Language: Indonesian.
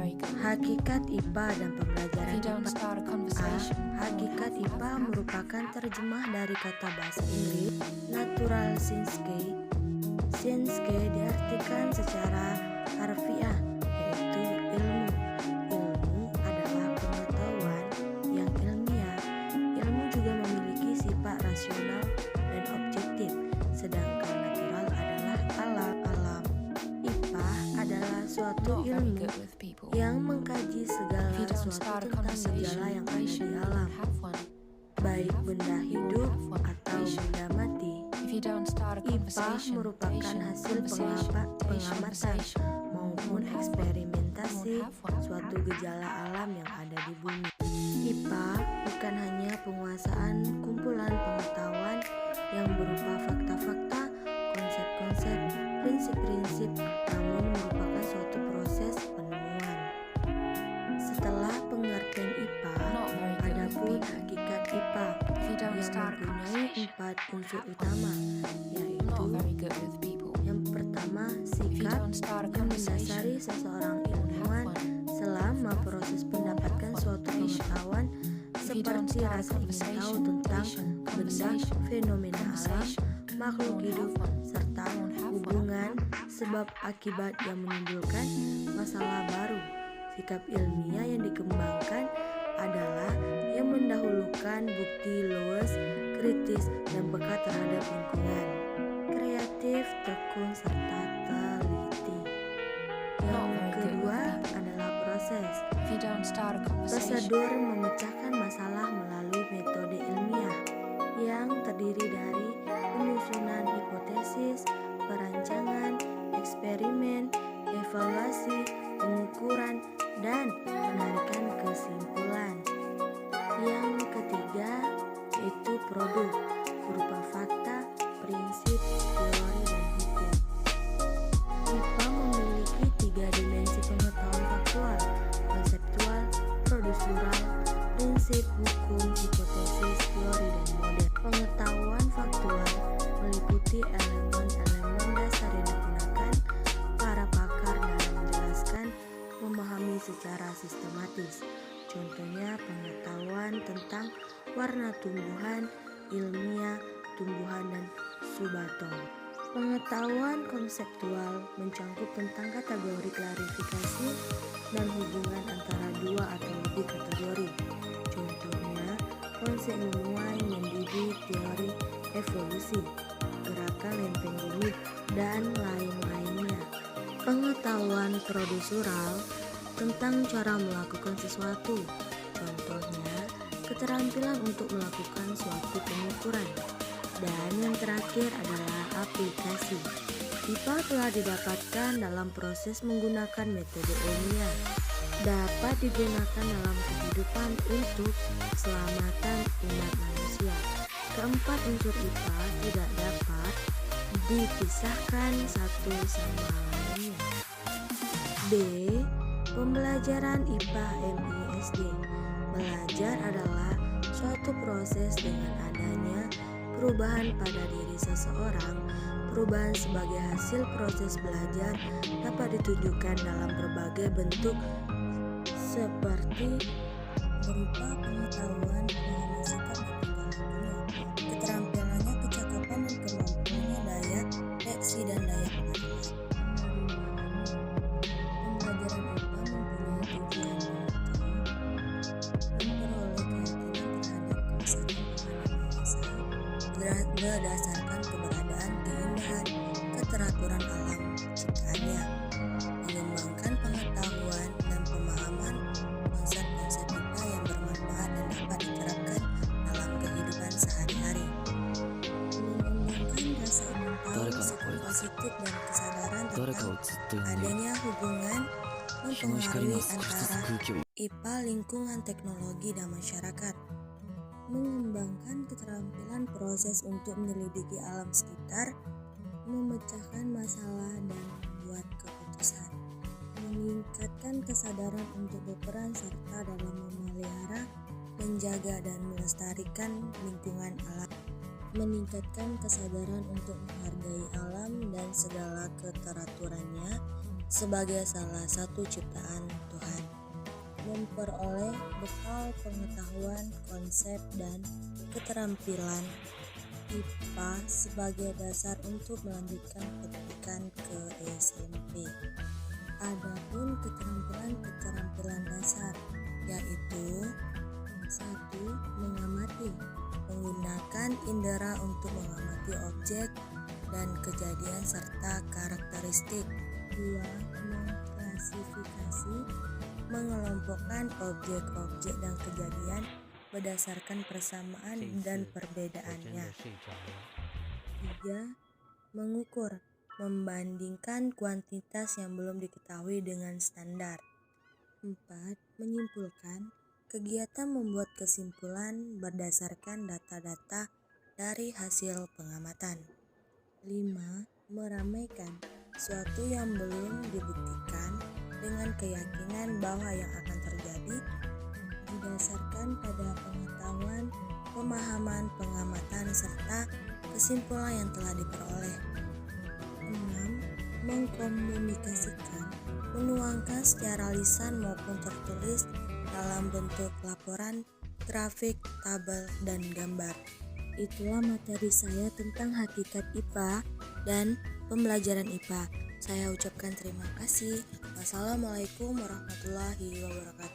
Hakikat IPA dan pembelajaran IPA. Hakikat IPA merupakan terjemah dari kata bahasa Inggris natural science. Science diartikan secara harfiah yaitu ilmu. Ilmu adalah pengetahuan yang ilmiah. Ilmu juga memiliki sifat rasional dan objektif, sedangkan natural adalah alam. IPA adalah suatu ilmu yang mengkaji segala sesuatu tentang gejala yang ada di alam, baik benda hidup atau benda mati. IPA merupakan hasil pengamatan maupun eksperimentasi suatu gejala alam yang ada di bumi. IPA bukan hanya penguasaan kumpulan pengetahuan yang berupa fakta-fakta, konsep-konsep, prinsip-prinsip, namun merupakan suatu proses penemuan. Setelah pengertian IPA, adapun hakikat IPA yang mempunyai 4 unsur utama, yaitu yang pertama, sikap yang mendasari seseorang ilmuwan selama proses mendapatkan suatu pengetahuan seperti rasa ingin tahu tentang benda, fenomena alam, makhluk hidup, serta hubungan sebab akibat yang menimbulkan masalah baru. Sikap ilmiah yang dikembangkan adalah yang mendahulukan bukti luas, kritis, dan peka terhadap lingkungan, kreatif, tekun, serta teliti. Yang kedua adalah proses. Prosedur memecahkan masalah melalui metode ilmiah yang terdiri dari penyusunan hipotesis, perancangan, eksperimen, evaluasi, pengukuran, dan penarikan kesimpulan. Yang ketiga yaitu produk berupa fakta, prinsip, teori, dan hukum. IPA memiliki 3 dimensi pengetahuan faktual, konseptual, prosedural, prinsip, hukum, hipotesis, teori, dan model. Pengetahuan faktual meliputi elemen-elemen dasar yang digunakan para pakar dalam menjelaskan, memahami secara sistematis. Contohnya pengetahuan tentang warna tumbuhan, ilmiah, tumbuhan, dan subatom. Pengetahuan konseptual mencakup tentang kategori klarifikasi dan hubungan antara 2 atau lebih kategori. Contohnya konsep menuai mendidik, teori evolusi, gerakan lempeng bumi, dan lain-lainnya. Pengetahuan prosedural tentang cara melakukan sesuatu, contohnya keterampilan untuk melakukan suatu pengukuran. Dan yang terakhir adalah aplikasi. IPA telah didapatkan dalam proses menggunakan metode ilmiah, dapat digunakan dalam kehidupan untuk keselamatan umat manusia. Keempat unsur IPA tidak dapat dipisahkan satu sama lainnya. B. Pembelajaran IPA MISD. Belajar adalah suatu proses dengan adanya perubahan pada diri seseorang. Perubahan sebagai hasil proses belajar dapat ditunjukkan dalam berbagai bentuk seperti berupa pengetahuan, pemahaman sikap, dan perilakunya, keterampilannya, kecakapan, dan kemampuannya, daya reaksi dan daya penarikan. Pembelajaran IPA mempunyai tujuan yaitu memperoleh keyakinan terhadap kebesaran Tuhan Yang Maha Esa berdasarkan keberadaan, keindahan, keteraturan alam ciptaannya, mengembangkan pengetahuan dan pemahaman konsep-konsep IPA yang bermanfaat dan dapat diterapkan dalam kehidupan sehari-hari, mengembangkan rasa ingin tahu, sikap positif, dan kesadaran tentang adanya hubungan mempengaruhi antara IPA, lingkungan, teknologi, dan masyarakat, mengembangkan keterampilan proses untuk menyelidiki alam sekitar, memecahkan masalah dan membuat keputusan, meningkatkan kesadaran untuk berperan serta dalam memelihara, menjaga, dan melestarikan lingkungan alam, meningkatkan kesadaran untuk menghargai alam dan segala keteraturannya, sebagai salah satu ciptaan Tuhan. Memperoleh bekal pengetahuan, konsep, dan keterampilan IPA sebagai dasar untuk melanjutkan pendidikan ke SMP. Adapun keterampilan dasar yaitu 1. Mengamati, menggunakan indera untuk mengamati objek dan kejadian serta karakteristik. 2. Mengklasifikasi, mengelompokkan objek-objek dan kejadian berdasarkan persamaan dan perbedaannya. 3. Mengukur, membandingkan kuantitas yang belum diketahui dengan standar. 4. Menyimpulkan, kegiatan membuat kesimpulan berdasarkan data-data dari hasil pengamatan. 5. Meramaikan, suatu yang belum dibuktikan dengan keyakinan bahwa yang akan terjadi didasarkan pada pengetahuan, pemahaman, pengamatan, serta kesimpulan yang telah diperoleh. 6. Mengkomunikasikan, menuangkan secara lisan maupun tertulis dalam bentuk laporan, grafik, tabel, dan gambar. Itulah materi saya tentang hakikat IPA dan pembelajaran IPA. Saya ucapkan terima kasih. Wassalamualaikum warahmatullahi wabarakatuh.